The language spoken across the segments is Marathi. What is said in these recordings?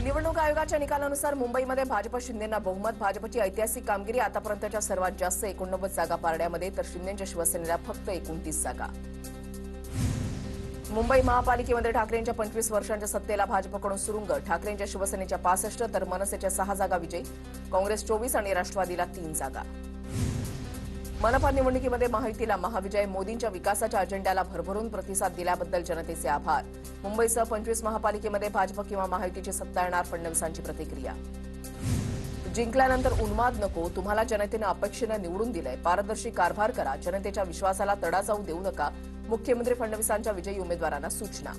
निवडणूक आयोगाच्या निकालानुसार मुंबईमध्ये भाजप शिंदेंना बहुमत. भाजपची ऐतिहासिक कामगिरी, आतापर्यंतच्या सर्वात जास्त 89 जागा पारड्यामध्ये, तर शिंदेंच्या शिवसेनेला फक्त 29 जागा. मुंबई महापालिकेमध्ये ठाकरेंच्या 25 वर्षांच्या सत्तेला भाजपकडून सुरुंग. ठाकरेंच्या शिवसेनेच्या 65 तर मनसेच्या 6 जागा विजयी. काँग्रेस 24 आणि राष्ट्रवादीला 3 जागा. मनपा निवडणुकीमध्ये महायुतीला महाविजय. मोदींच्या विकासाच्या अजेंड्याला भरभरून प्रतिसाद दिल्याबद्दल जनतेचे आभार. मुंबईसह 25 महापालिकेमध्ये भाजप किंवा महायुतीची सत्ता येणार, फडणवीसांची प्रतिक्रिया. जिंकल्यानंतर उन्माद नको, तुम्हाला जनतेनं अपेक्षेनं निवडून दिलंय. पारदर्शी कारभार करा, जनतेच्या विश्वासाला तडा जाऊ देऊ नका. मुख्यमंत्री फडणवीसांच्या विजयी उमेदवारांना सूचना.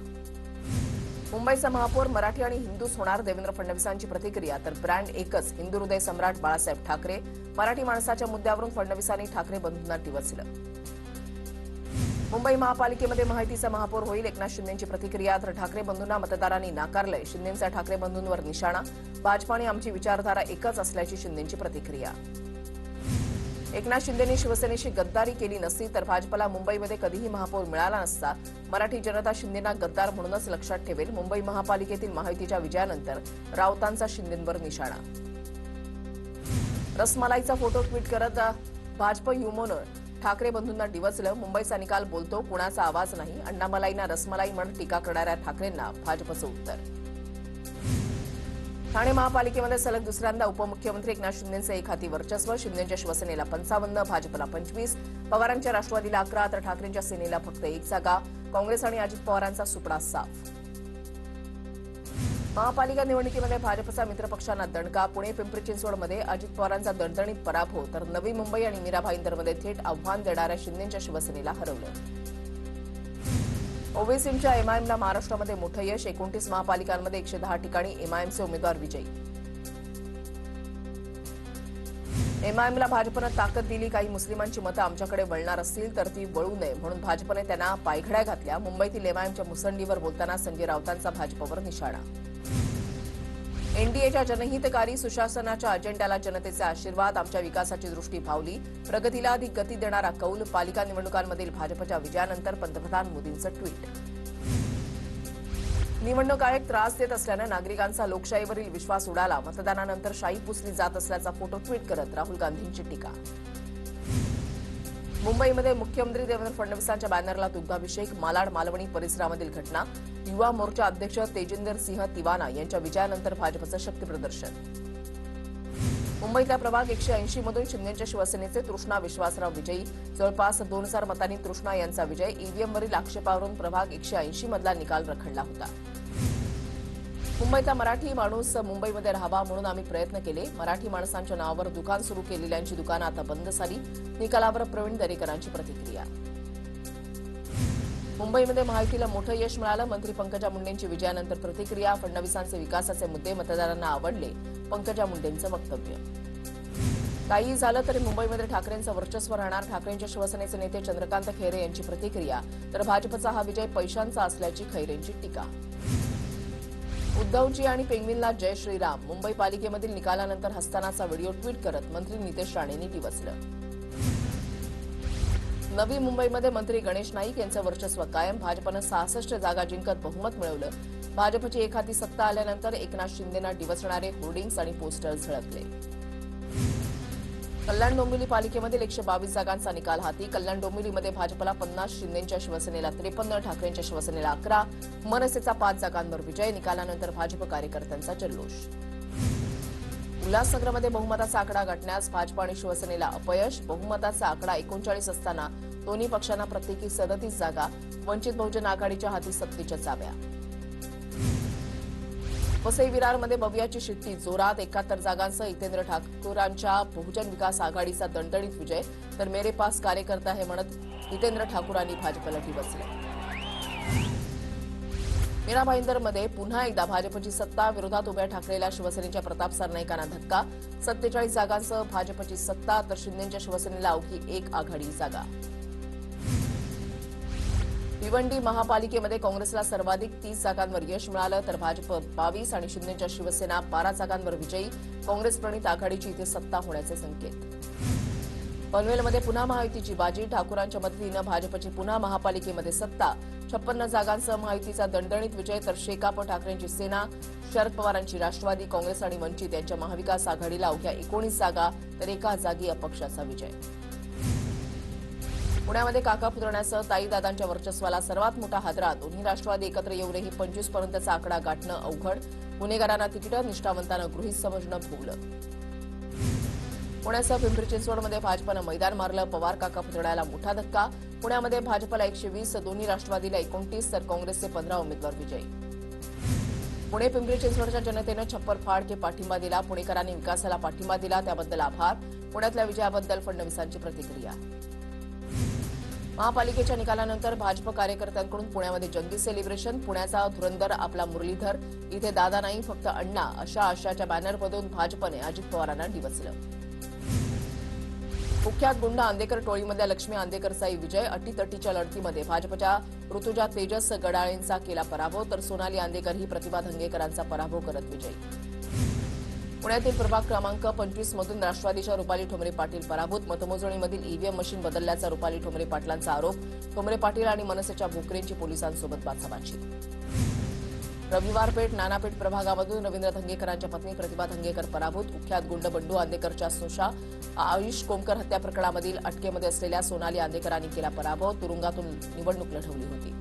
मुंबईचा महापौर मराठी आणि हिंदूच होणार, देवेंद्र फडणवीसांची प्रतिक्रिया. तर ब्रँड एकच, हिंदू हृदय सम्राट बाळासाहेब ठाकरे. मराठी माणसाच्या मुद्द्यावरून फडणवीसांनी ठाकरे बंधूंना डिवचलं. मुंबई महापालिकेमध्ये महायुतीचा महापौर होईल, एकनाथ शिंदेंची प्रतिक्रिया. तर ठाकरे बंधूंना मतदारांनी नाकारलंय, शिंदेंचा ठाकरे बंधूंवर निशाणा. भाजप आणि आमची विचारधारा एकच असल्याची शिंदेंची प्रतिक्रिया. एकनाथ शिंदेंनी शिवसेनेशी गद्दारी केली नसती तर भाजपला मुंबईमध्ये कधीही महापौर मिळाला नसता. मराठी जनता शिंदेंना गद्दार म्हणूनच लक्षात ठेवेल. मुंबई महापालिकेतील महायुतीच्या विजयानंतर राऊतांचा शिंदेंवर निशाणा. रसमलाईचा फोटो ट्विट करत भाजप युमोनं ठाकरे बंधूंना डिवचलं. मुंबईचा निकाल बोलतो, कुणाचा आवाज नाही. अण्णामलाईंना रसमलाई म्हणत टीका करणाऱ्या ठाकरेंना भाजपचं उत्तर. ठाणे महापालिकेमध्ये सलग दुसऱ्यांदा उपमुख्यमंत्री एकनाथ शिंदेंचे एक हाती वर्चस्व. शिंदेंच्या शिवसेनेला 55, भाजपला 25, पवारांच्या राष्ट्रवादीला 11 तर ठाकरेंच्या सेनेला फक्त 1 जागा. काँग्रेस आणि अजित पवारांचा सुपडा साफ. महापालिका निवडणुकीमध्ये भाजपचा मित्रपक्षांना दणका. पुणे पिंपरी चिंचवडमध्ये अजित पवारांचा दणदणीत पराभव, तर नवी मुंबई आणि मीरा भाईंदरमध्ये थेट आव्हान देणाऱ्या शिंदेंच्या शिवसेनेला हरवलं. ओवेसींच्या एमआयएमला महाराष्ट्रामध्ये मोठं यश. 29 महापालिकांमध्ये 110 ठिकाणी एमआयएमचे उमेदवार विजयी. एमआयएमला भाजपनं ताकद दिली. काही मुस्लिमांची मतं आमच्याकडे वळणार असतील तर ती वळू नये म्हणून भाजपने त्यांना पायघड्या घातल्या. मुंबईतील एमआयएमच्या मुसंडीवर बोलताना संजय राऊतांचा भाजपवर निशाणा. एनडीएच्या जनहितकारी सुशासनाच्या अजेंड्याला जनतेचे आशीर्वाद. आमच्या विकासाची दृष्टी भावली. प्रगतीला अधिक गती देणारा कौल. पालिका निवडणुकांमधील भाजपच्या विजयानंतर पंतप्रधान मोदींचं ट्विट. निवडणूक आयोग त्रास देत असल्यानं नागरिकांचा लोकशाहीवरील विश्वास उडाला. मतदानानंतर शाई पुसली जात असल्याचा फोटो ट्विट करत राहुल गांधींची टीका. मुंबईमध्ये मुख्यमंत्री देवेंद्र फडणवीसांच्या बॅनरला दुग्धाभिषेक. मालाड मालवणी परिसरामधील घटना. युवा मोर्चा अध्यक्ष तेजिंदर सिंह तिवाना यांच्या विजयानंतर भाजपचं शक्तीप्रदर्शन. मुंबईतल्या प्रभाग 180 मधून शिंदेंच्या शिवसेनेचे तृष्णा विश्वासराव विजयी. जवळपास 2000 मतांनी तृष्णा यांचा विजय. ईव्हीएमवरील आक्षेपावरून प्रभाग 180 मधला निकाल रखडला होता. मुंबईतला मराठी माणूस मुंबईमध्ये राहावा म्हणून आम्ही प्रयत्न केले. मराठी माणसांच्या नावावर दुकान सुरू केलेल्यांची दुकानं आता बंद झाली. निकालावर प्रवीण दरेकरांची प्रतिक्रिया. मुंबईमध्ये महायुतीला मोठं यश मिळालं. मंत्री पंकजा मुंडेंची विजयानंतर प्रतिक्रिया. फडणवीसांचे विकासाचे मुद्दे मतदारांना आवडले, पंकजा मुंडेंचं वक्तव्य. काहीही झालं तरी मुंबईमध्ये ठाकरेंचं वर्चस्व राहणार. ठाकरेंच्या शिवसेनेचे नेते चंद्रकांत खैरे यांची प्रतिक्रिया. तर भाजपचा हा विजय पैशांचा असल्याची खैरेंची टीका. उद्धवजी आणि पेंग्विनला जय श्रीराम. मुंबई पालिकेमधील निकालानंतर हसतानाचा व्हिडिओ ट्विट करत मंत्री नितेश राणेंनी डिवचलं. नवी मुंबईमध्ये मंत्री गणेश नाईक यांचं वर्चस्व कायम. भाजपनं 66 जागा जिंकत बहुमत मिळवलं. भाजपची एक हाती सत्ता आल्यानंतर एकनाथ शिंदेंना डिवचणारे होर्डिंग्स आणि पोस्टर्स झळकले. कल्याण डोंबिवली पालिकेमधील 122 जागांचा निकाल हाती. कल्याण डोंबिवलीमध्ये भाजपला 50, शिंदेंच्या शिवसेनेला 53, ठाकरेंच्या शिवसेनेला 11, मनसेचा 5 जागांवर विजय. निकालानंतर भाजप कार्यकर्त्यांचा जल्लोष. उल्हासनगरमध्ये बहुमताचा आकडा गाठण्यास भाजप आणि शिवसेनेला अपयश. बहुमताचा आकडा 39 असताना दोन्ही पक्षांना प्रत्येकी 37 जागा. वंचित बहुजन आघाडीच्या हाती सत्तेच्या चाव्या. वसई विरारमध्ये भव्याची शिट्टी जोरात. 71 जागांसह हितेंद्र ठाकूरांच्या बहुजन विकास आघाडीचा दणदणीत विजय. तर मेरे पास कार्यकर्ता हे म्हणत हितेंद्र ठाकूरांनी भाजपला डिवचलं. मीरा भाईंदरमध्ये पुन्हा एकदा भाजपची सत्ता. विरोधात उभ्या ठाकरेला शिवसेनेच्या प्रताप सरनाईकांना धक्का. 47 जागांसह भाजपची सत्ता, तर शिंदेंच्या शिवसेनेला अवघी 1 आघाडी जागा. भिवंडी महापालिकेमध्ये काँग्रेसला सर्वाधिक 30 जागांवर यश मिळालं. तर भाजप 22 आणि शिंदेंच्या शिवसेना 12 जागांवर विजयी. काँग्रेस प्रणित आघाडीची इथे सत्ता होण्याचे संकेत. पनवेलमध्ये पुन्हा महायुतीची बाजी. ठाकूरांच्या मदतीनं भाजपची पुन्हा महापालिकेमध्ये सत्ता. 56 जागांसह महायुतीचा दणदणीत विजय. तर शेकाप ठाकरेंची सेना शरद पवारांची राष्ट्रवादी, काँग्रेस आणि वंचित यांच्या महाविकास आघाडीला अवघ्या 19 जागा तर एका जागी अपक्षाचा विजय. पुण्यामध्ये काका पुतण्यासह ताईदादांच्या वर्चस्वाला सर्वात मोठा हादरा. दोन्ही राष्ट्रवादी एकत्र येऊनही 25 पर्यंतचा आकडा गाठणं अवघड. गुन्हेगारांना तिकीटं, निष्ठावंतांना गृहीत समजणं भोवलं. पुण्यासह पिंपरी चिंचवडमध्ये भाजपनं मैदान मारलं. पवार काका पुतळ्याला मोठा धक्का. पुण्यामध्ये भाजपला 120, दोन्ही राष्ट्रवादीला 29 तर काँग्रेसचे 15 उमेदवार विजयी. पुणे पिंपरी चिंचवडच्या जनतेनं छप्पर फाड के पाठिंबा दिला. पुणेकरांनी विकासाला पाठिंबा दिला, त्याबद्दल आभार. पुण्यातल्या विजयाबद्दल फडणवीसांची प्रतिक्रिया. महापालिकेच्या निकालानंतर भाजप कार्यकर्त्यांकडून पुण्यामध्ये जंगी सेलिब्रेशन. पुण्याचा धुरंदर आपला मुरलीधर, इथे दादा नाही फक्त अण्णा अशा आशयाच्या बॅनरमधून भाजपने अजित पवारांना डिवचलं. कुख्यात गुंड आंदेकर टोळीमधल्या लक्ष्मी आंदेकरचाही विजय. अटीतटीच्या लढतीमध्ये भाजपच्या ऋतुजा तेजस गडाळेंचा केला पराभव तर सोनाली आंदेकर ही प्रतिभा धंगेकरांचा पराभव करत विजयी. पुण्यातील प्रभाग क्रमांक 25 मधून राष्ट्रवादीच्या रुपाली ठोंबरे पाटील पराभूत. मतमोजणीमधील ईव्हीएम मशीन बदलल्याचा रुपाली ठोंबरे पाटलांचा आरोप. ठोंबरे पाटील आणि मनसेच्या भोकरेंची पोलिसांसोबत बाचाबाची. रविवार पेठ नानापेठ प्रभागामधून रवींद्र धंगेकरांच्या पत्नी प्रतिभा धंगेकर पराभूत. कुख्यात गुंड बंडू आंदेकरच्या स्नुषा आयुष कोमकर हत्या प्रकरणामधील अटकेमध्ये असलेल्या सोनाली आंदेकरांनी केला पराभव. तुरुंगातून निवडणूक लढवली होती.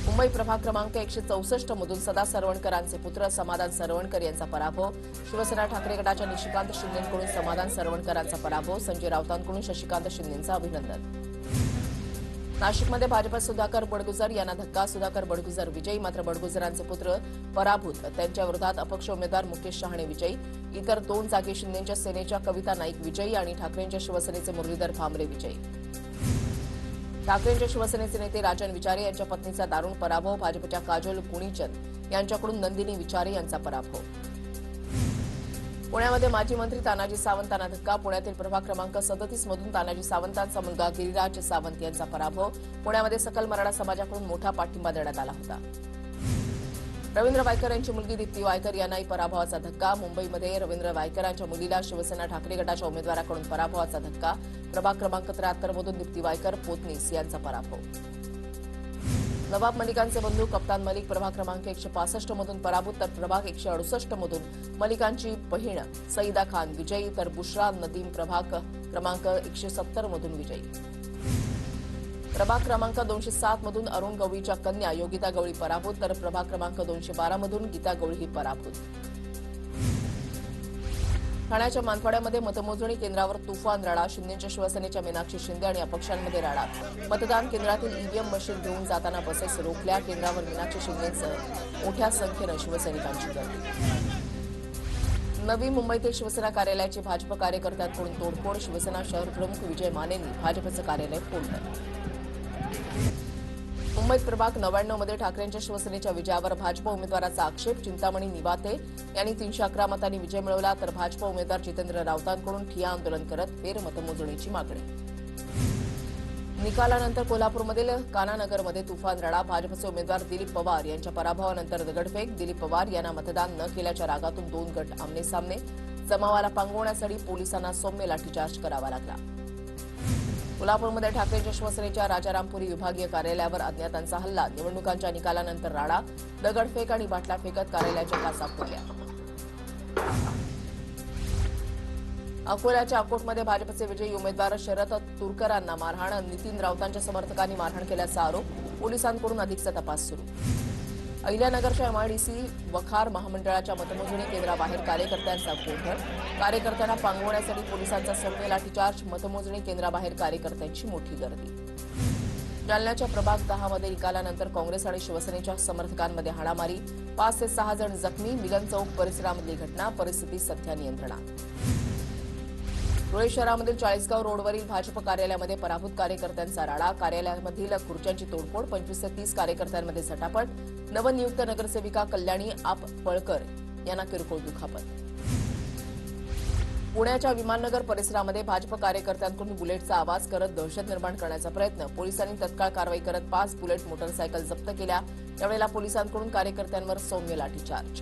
मुंबई प्रभाग क्रमांक 164 मधून सदा सरवणकरांचे पुत्र समाधान सरवणकर यांचा पराभव. शिवसेना ठाकरे गटाच्या निशिकांत शिंदेकडून समाधान सरवणकरांचा पराभव. संजय राऊतांकडून शशिकांत शिंदेंचं अभिनंदन. नाशिकमध्ये भाजपा सुधाकर बडगुजर यांना धक्का. सुधाकर बडगुजर विजयी, मात्र बडगुजरांचे पुत्र पराभूत. त्यांच्या विरोधात अपक्ष उमेदवार मुकेश शहाणे विजयी. इतर 2 जागी शिंदेच्या सेनेच्या कविता नाईक विजयी आणि ठाकरेंच्या शिवसेनेचे मुरलीधर भामरे विजयी. ठाकरेंच्या शिवसेनेचे नेते राजन विचारे यांच्या पत्नीचा दारुण पराभव. भाजपच्या काजोल गुणीचंद यांच्याकडून नंदिनी विचारे यांचा पराभव. पुण्यामध्ये माजी मंत्री तानाजी सावंतांना धक्का. पुण्यातील प्रभाग क्रमांक 37 मधून तानाजी सावंतांचा मुलगा गिरिराज सावंत यांचा पराभव. पुण्यामध्ये सकल मराठा समाजाकडून मोठा पाठिंबा देण्यात आला होता. रवींद्र वायकर यांची मुलगी दीप्ती वायकर यांनाही पराभवाचा धक्का. मुंबईमध्ये रवींद्र वायकरांच्या मुलीला शिवसेना ठाकरे गटाच्या उमेदवाराकडून पराभवाचा धक्का. प्रभाग क्रमांक 73 मधून दीप्ती वायकर पोतनीस यांचा पराभव. नवाब मलिकांचे बंधू कप्तान मलिक प्रभाग क्रमांक 165 मधून पराभूत तर प्रभाग 168 मधून मलिकांची बहीण सईदा खान विजयी तर बुशरा नदीम प्रभाग क्रमांक 170 मधून विजयी. प्रभाग क्रमांक 207 मधून अरुण गवळीच्या कन्या योगिता गवळी पराभूत तर प्रभाग क्रमांक 212 मधून गीता गवळी ही पराभूत. ठाण्याच्या मानपाड्यामध्ये मतमोजणी केंद्रावर तुफान राडा. शिंदेच्या शिवसेनेच्या मीनाक्षी शिंदे आणि अपक्षांमध्ये राडा. मतदान केंद्रातील ईव्हीएम मशीन घेऊन जाताना बसेस रोखल्या. केंद्रावर मीनाक्षी शिंदेसह मोठ्या संख्येनं शिवसैनिकांची गर्दी. नवी मुंबईतील शिवसेना कार्यालयाची भाजप कार्यकर्त्यांकडून तोडफोड. शिवसेना शहर प्रमुख विजय मानेंनी भाजपचं कार्यालय फोडलं. मुंबईत प्रभाग 99 मध्ये ठाकरेंच्या शिवसेनेच्या विजयावर भाजप उमेदवाराचा आक्षेप. चिंतामणी निवाते यांनी 311 मतांनी विजय मिळवला तर भाजप उमेदवार जितेंद्र राऊतांकडून ठिय्या आंदोलन करत फेरमतमोजणीची मागणी. निकालानंतर कोल्हापूरमधील कानानगरमध्ये तुफान राडा. भाजपचे उमेदवार दिलीप पवार यांच्या पराभवानंतर दगडफेक. दिलीप पवार यांना मतदान न केल्याच्या रागातून 2 गट आमनेसामने. जमावाला पांगवण्यासाठी पोलिसांना सौम्य लाठीचार्ज करावा लागला. कोल्हापूरमध्ये ठाकरेंच्या शिवसेनेच्या राजारामपुरी विभागीय कार्यालयावर अज्ञातांचा हल्ला. निवडणुकांच्या निकालानंतर राडा. दगडफेक आणि बाटल्या फेकत कार्यालयाच्या काचा फोडल्या. अकोल्याच्या अकोटमध्ये भाजपचे विजयी उमेदवार शरद तुरकरांना मारहाण. नितीन राऊतांच्या समर्थकांनी मारहाण केल्याचा आरोप. पोलिसांकडून अधिकचा तपास सुरू. अहिल्यानगरच्या एमआयडीसी वखार महामंडळाच्या मतमोजणी केंद्राबाहेर कार्यकर्त्यांचा गोंधळ. कार्यकर्त्यांना पांगवण्यासाठी पोलिसांचा सौम्य लाठीचार्ज. मतमोजणी केंद्राबाहेर कार्यकर्त्यांची मोठी गर्दी. जालन्याच्या प्रभाग 10 मध्ये निकालानंतर काँग्रेस आणि शिवसेनेच्या समर्थकांमध्ये हाणामारी. 5 ते 6 जण जखमी. मिलन चौक परिसरामधली घटना. परिस्थिती सध्या नियंत्रणात. धुळे शहरामधील चाळीसगाव रोडवरील भाजप कार्यालयामध्ये पराभूत कार्यकर्त्यांचा राडा. कार्यालयामधील खुर्च्यांची तोडफोड. 25 ते 30 कार्यकर्त्यांमध्ये झटापट. नवनियुक्त नगरसेविका कल्याणी आपळकर यांना किरकोळ दुखापत. पुण्याच्या विमाननगर परिसरामध्ये भाजप कार्यकर्त्यांकडून बुलेटचा आवाज करत दहशत निर्माण करण्याचा प्रयत्न. पोलिसांनी तत्काळ कारवाई करत 5 बुलेट मोटरसायकल जप्त केल्या. यावेळेला पोलिसांकडून कार्यकर्त्यांवर सौम्य लाठीचार्ज.